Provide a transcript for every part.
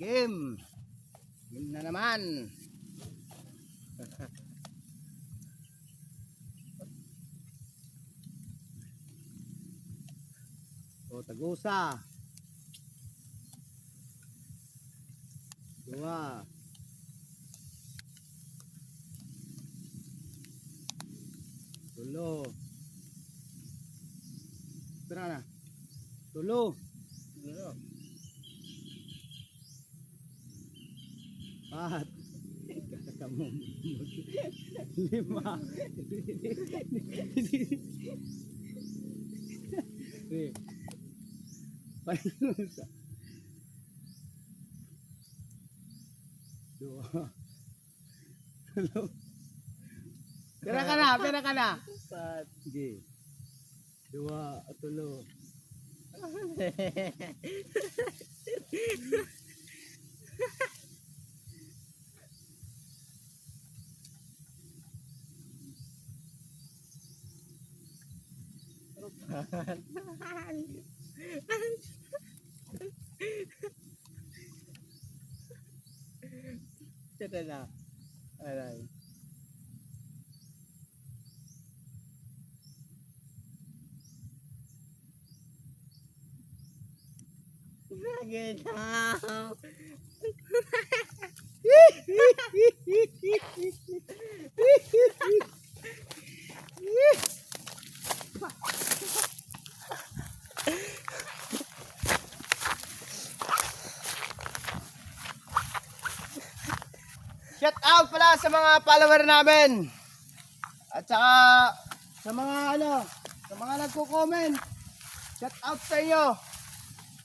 Game. Game na naman. O, tagusa. 2. Tulo. Tara na. Tulo. Pat. Kamu. 5. Panusa. 2. Tulo. Pera ka na. Pat. Sige. 2, tulo. Tara na. Aray. Ginaw. Shout out pala sa mga follower namin. At saka sa mga sa mga nagko-comment. Shout out sa inyo.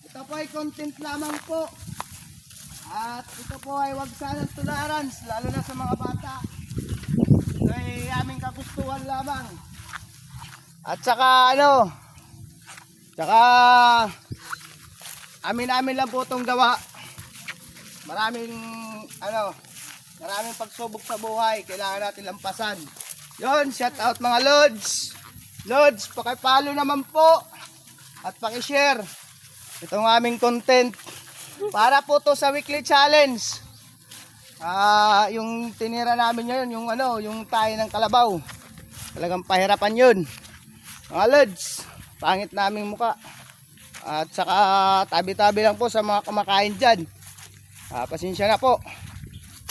Ito po ay content lamang po. At ito po ay wag sanang tularan, lalo na sa mga bata. Ito ay aming kagustuhan lamang. At saka saka amin lang po itong gawa. Maraming pagsubok sa buhay, kailangan natin lampasan. Yon, shout out mga Lods. Lods, paki-follow naman po at paki-share itong aming content. Para po to sa weekly challenge. Yung tinira namin ngayon, yung tayo ng kalabaw. Talagang pahirapan yun. Mga Lods, pangit naming muka. At saka tabi-tabi lang po sa mga kumakain dyan. Pasensya na po.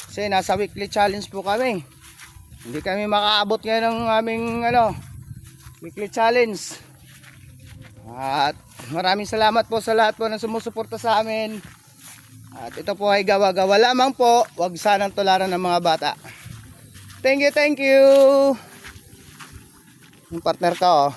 Kasi nasa weekly challenge po kami. Hindi kami makaabot ngayon ng aming weekly challenge. At maraming salamat po sa lahat po na sumusuporta sa amin. At ito po ay gawa-gawa lamang po. Huwag sanang tularan ng mga bata. Thank you. Yung partner ko